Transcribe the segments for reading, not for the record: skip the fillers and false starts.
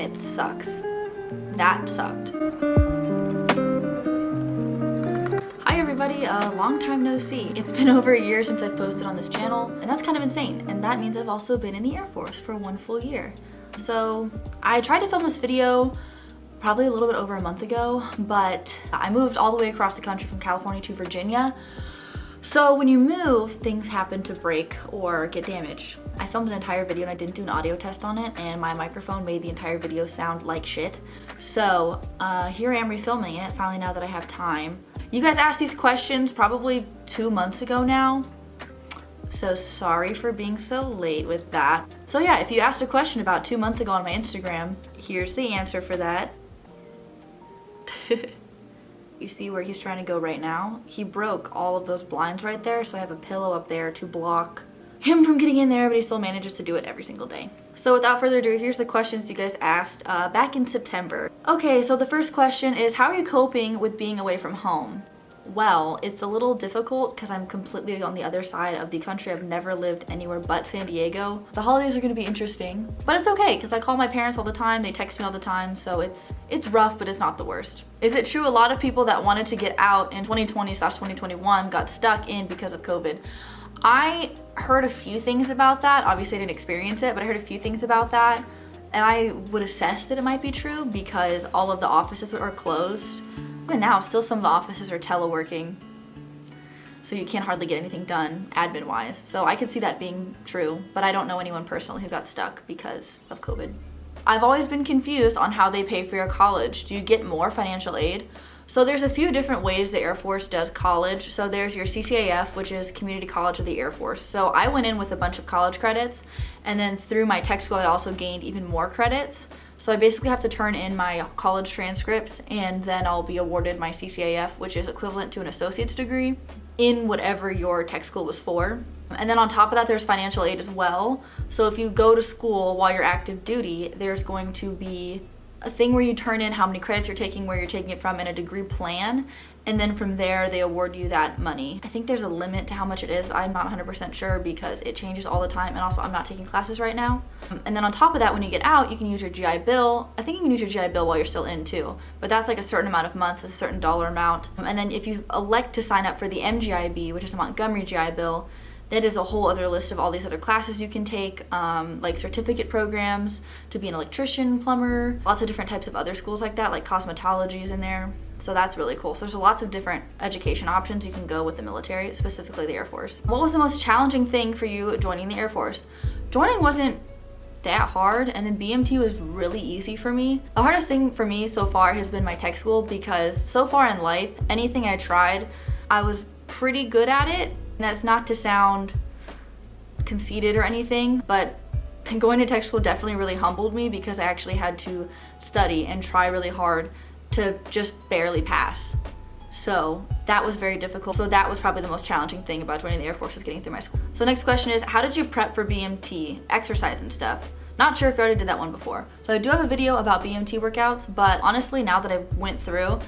it sucks. That sucked. Hi everybody, long time no see. It's been over a year since I've posted on this channel, and that's kind of insane. And that means I've also been in the Air Force for 1 full year. So I tried to film this video probably a little bit over a month ago, but I moved all the way across the country from California to Virginia. So when you move, things happen to break or get damaged. I filmed an entire video and I didn't do an audio test on it, and my microphone made the entire video sound like shit. So here I am refilming it, finally, now that I have time. You guys asked these questions probably 2 months ago now. So sorry for being so late with that. So yeah, if you asked a question about 2 months ago on my Instagram, here's the answer for that. You see where he's trying to go right now? He broke all of those blinds right there, so I have a pillow up there to block him from getting in there, but he still manages to do it every single day. So without further ado, here's the questions you guys asked back in September. Okay, so the first question is, how are you coping with being away from home? Well, it's a little difficult because I'm completely on the other side of the country. I've never lived anywhere but San Diego. The holidays are going to be interesting, but it's okay because I call my parents all the time. They text me all the time, so it's rough, but it's not the worst. Is it true a lot of people that wanted to get out in 2020/2021 got stuck in because of COVID? I heard a few things about that. Obviously, I didn't experience it, but I heard a few things about that, and I would assess that it might be true because all of the offices are closed. Even now, still some of the offices are teleworking, so you can't hardly get anything done admin-wise. So I could see that being true, but I don't know anyone personally who got stuck because of COVID. I've always been confused on how they pay for your college. Do you get more financial aid? So there's a few different ways the Air Force does college. So there's your CCAF, which is Community College of the Air Force. So I went in with a bunch of college credits, and then through my tech school I also gained even more credits. So I basically have to turn in my college transcripts, and then I'll be awarded my CCAF, which is equivalent to an associate's degree in whatever your tech school was for. And then on top of that, there's financial aid as well. So if you go to school while you're active duty, there's going to be a thing where you turn in how many credits you're taking, where you're taking it from, and a degree plan. And then from there, they award you that money. I think there's a limit to how much it is, but I'm not 100% sure because it changes all the time. And also, I'm not taking classes right now. And then on top of that, when you get out, you can use your GI Bill. I think you can use your GI Bill while you're still in too, but that's like a certain amount of months, a certain dollar amount. And then if you elect to sign up for the MGIB, which is the Montgomery GI Bill, that is a whole other list of all these other classes you can take, like certificate programs to be an electrician, plumber, lots of different types of other schools like that, like cosmetology is in there. So that's really cool. So there's lots of different education options you can go with the military, specifically the Air Force. What was the most challenging thing for you joining the Air Force? Joining wasn't that hard, and then BMT was really easy for me. The hardest thing for me so far has been my tech school, because so far in life, anything I tried, I was pretty good at it. And that's not to sound conceited or anything, but going to tech school definitely really humbled me because I actually had to study and try really hard to just barely pass. So that was very difficult. So that was probably the most challenging thing about joining the Air Force, was getting through my school. So next question is, how did you prep for BMT, exercise and stuff? Not sure if you already did that one before. So I do have a video about BMT workouts, but honestly, now that I've went through,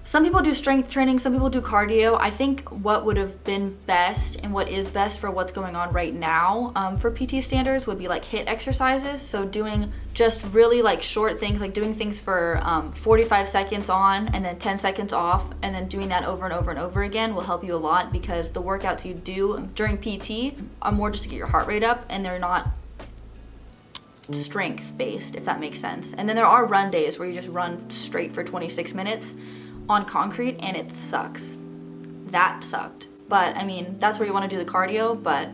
some people do strength training, some people do cardio. I think what would have been best and what is best for what's going on right now for PT standards would be like HIIT exercises. So doing just really like short things, like doing things for 45 seconds on and then 10 seconds off, and then doing that over and over and over again will help you a lot, because the workouts you do during PT are more just to get your heart rate up, and they're not strength based, if that makes sense. And then there are run days where you just run straight for 26 minutes on concrete, and it sucks. That sucked. But I mean, that's where you want to do the cardio, but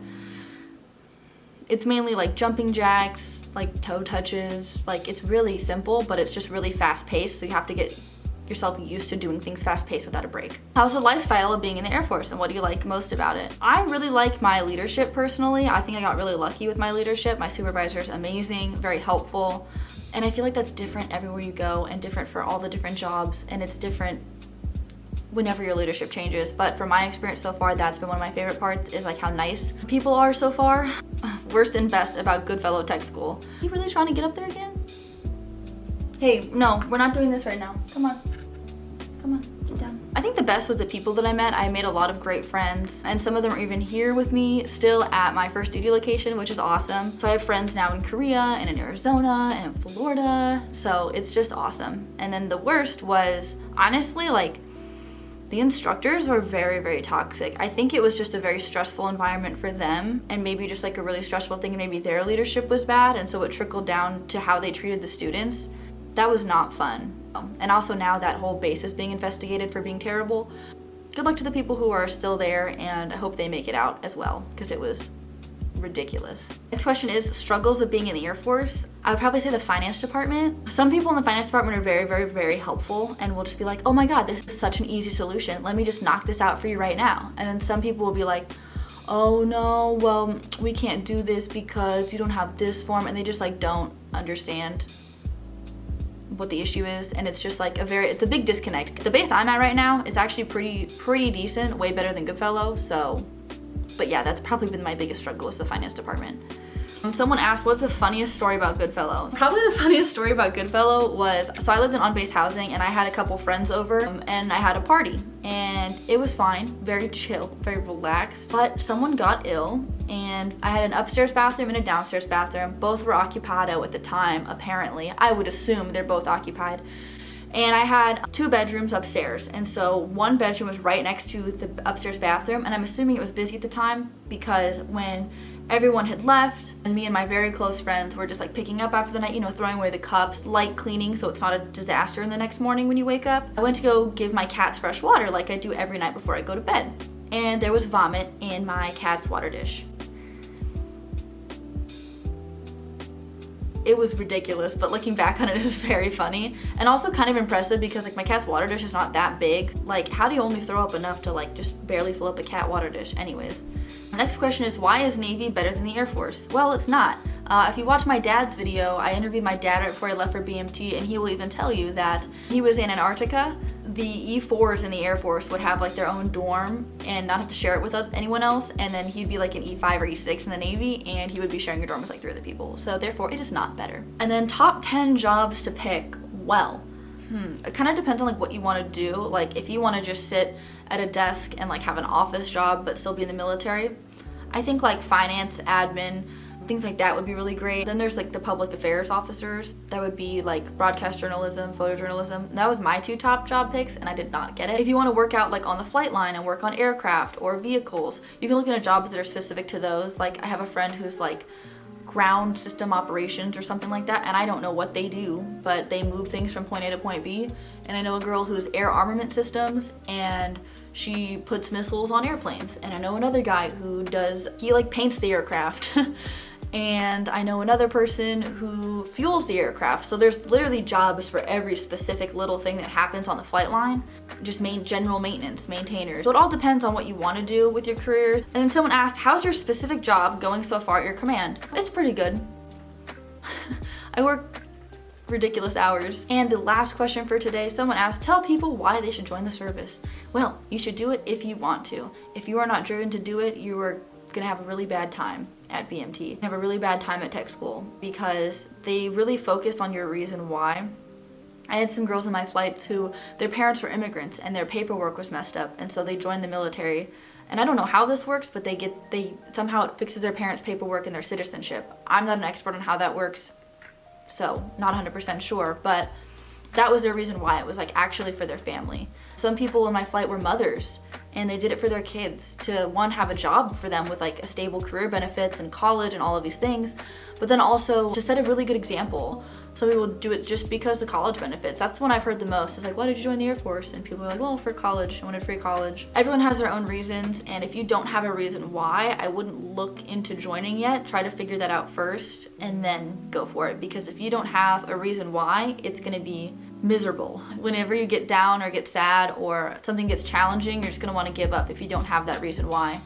it's mainly like jumping jacks, like toe touches. Like, it's really simple, but it's just really fast paced, so you have to get yourself used to doing things fast paced without a break. How's the lifestyle of being in the Air Force, and what do you like most about it? I really like my leadership personally. I think I got really lucky with my leadership. My supervisor is amazing, very helpful. And I feel like that's different everywhere you go, and different for all the different jobs, and it's different whenever your leadership changes. But from my experience so far, that's been one of my favorite parts, is like how nice people are so far. Worst and best about Goodfellow Tech School. Are you really trying to get up there again? Hey, no, we're not doing this right now. Come on. Come on, get down. I think the best was the people that I met. I made a lot of great friends, and some of them are even here with me still at my first duty location, which is awesome. So I have friends now in Korea and in Arizona and in Florida, so it's just awesome. And then the worst was, honestly, like, the instructors were very, very toxic. I think it was just a very stressful environment for them, and maybe just like a really stressful thing, and maybe their leadership was bad, and so it trickled down to how they treated the students. That was not fun. And also now that whole base is being investigated for being terrible. Good luck to the people who are still there, and I hope they make it out as well, because it was ridiculous. Next question is struggles of being in the Air Force. I would probably say the finance department. Some people in the finance department are very, very, very helpful and will just be like, oh my God, this is such an easy solution. Let me just knock this out for you right now. And then some people will be like, oh no, well, we can't do this because you don't have this form. And they just like don't understand what the issue is, and it's just like it's a big disconnect. The base I'm at right now is actually pretty decent, way better than Goodfellow, so, but yeah, that's probably been my biggest struggle is the finance department. Someone asked, what's the funniest story about Goodfellow? Probably the funniest story about Goodfellow was, so I lived in on-base housing, and I had a couple friends over, and I had a party, and it was fine, very chill, very relaxed, but someone got ill, and I had an upstairs bathroom and a downstairs bathroom. Both were occupado at the time, apparently. I would assume they're both occupied. And I had 2 bedrooms upstairs, and so one bedroom was right next to the upstairs bathroom, and I'm assuming it was busy at the time because when everyone had left, and me and my very close friends were just like picking up after the night, you know, throwing away the cups, light cleaning so it's not a disaster in the next morning when you wake up. I went to go give my cats fresh water like I do every night before I go to bed. And there was vomit in my cat's water dish. It was ridiculous, but looking back on it, it was very funny. And also kind of impressive because like my cat's water dish is not that big. Like, how do you only throw up enough to like just barely fill up a cat water dish? Anyways. Next question is, why is Navy better than the Air Force? Well, it's not. If you watch my dad's video, I interviewed my dad right before I left for BMT, and he will even tell you that he was in Antarctica. The E4s in the Air Force would have like their own dorm and not have to share it with anyone else, and then he'd be like an E5 or E6 in the Navy, and he would be sharing a dorm with like 3 other people. So therefore, it is not better. And then top 10 jobs to pick. Well, it kind of depends on like what you want to do. Like if you want to just sit at a desk and like have an office job but still be in the military, I think like finance, admin, things like that would be really great. Then there's like the public affairs officers. That would be like broadcast journalism, photojournalism. That was my 2 top job picks, and I did not get it. If you want to work out like on the flight line and work on aircraft or vehicles, you can look into jobs that are specific to those. Like I have a friend who's like ground system operations or something like that, and I don't know what they do, but they move things from point A to point B. And I know a girl who's air armament systems, and she puts missiles on airplanes. And I know another guy who he like paints the aircraft. And I know another person who fuels the aircraft. So there's literally jobs for every specific little thing that happens on the flight line. Just general maintenance, maintainers. So it all depends on what you want to do with your career. And then someone asked, how's your specific job going so far at your command? It's pretty good. I work ridiculous hours. And the last question for today, someone asked, tell people why they should join the service. Well, you should do it if you want to. If you are not driven to do it, you are gonna have a really bad time at BMT. Have a really bad time at tech school because they really focus on your reason why. I had some girls in my flights who their parents were immigrants and their paperwork was messed up, and so they joined the military. And I don't know how this works, but they somehow it fixes their parents' paperwork and their citizenship. I'm not an expert on how that works, so not 100% sure, but that was their reason why. It was like actually for their family. Some people in my flight were mothers, and they did it for their kids to, one, have a job for them with like a stable career benefits and college and all of these things, but then also to set a really good example. Some people do it just because the college benefits. That's the one I've heard the most. It's like, why did you join the Air Force? And people are like, well, for college. I wanted free college. Everyone has their own reasons, and if you don't have a reason why, I wouldn't look into joining yet. Try to figure that out first and then go for it, because if you don't have a reason why, it's gonna be miserable. Whenever you get down or get sad or something gets challenging, you're just gonna want to give up if you don't have that reason why.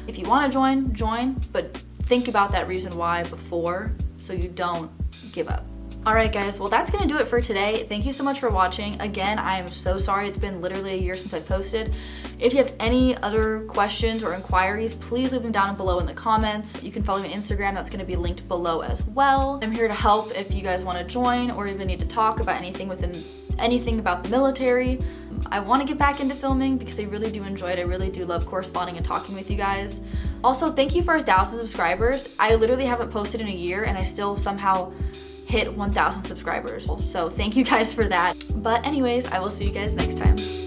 If you want to join, but think about that reason why before so you don't give up. Alright guys, well that's gonna do it for today. Thank you so much for watching. Again, I am so sorry it's been literally a year since I posted. If you have any other questions or inquiries, please leave them down below in the comments. You can follow me on Instagram, that's gonna be linked below as well. I'm here to help if you guys wanna join or even need to talk about anything about the military. I want to get back into filming because I really do enjoy it. I really do love corresponding and talking with you guys. Also, thank you for 1,000 subscribers. I literally haven't posted in a year and I still somehow hit 1,000 subscribers. So thank you guys for that. But anyways, I will see you guys next time.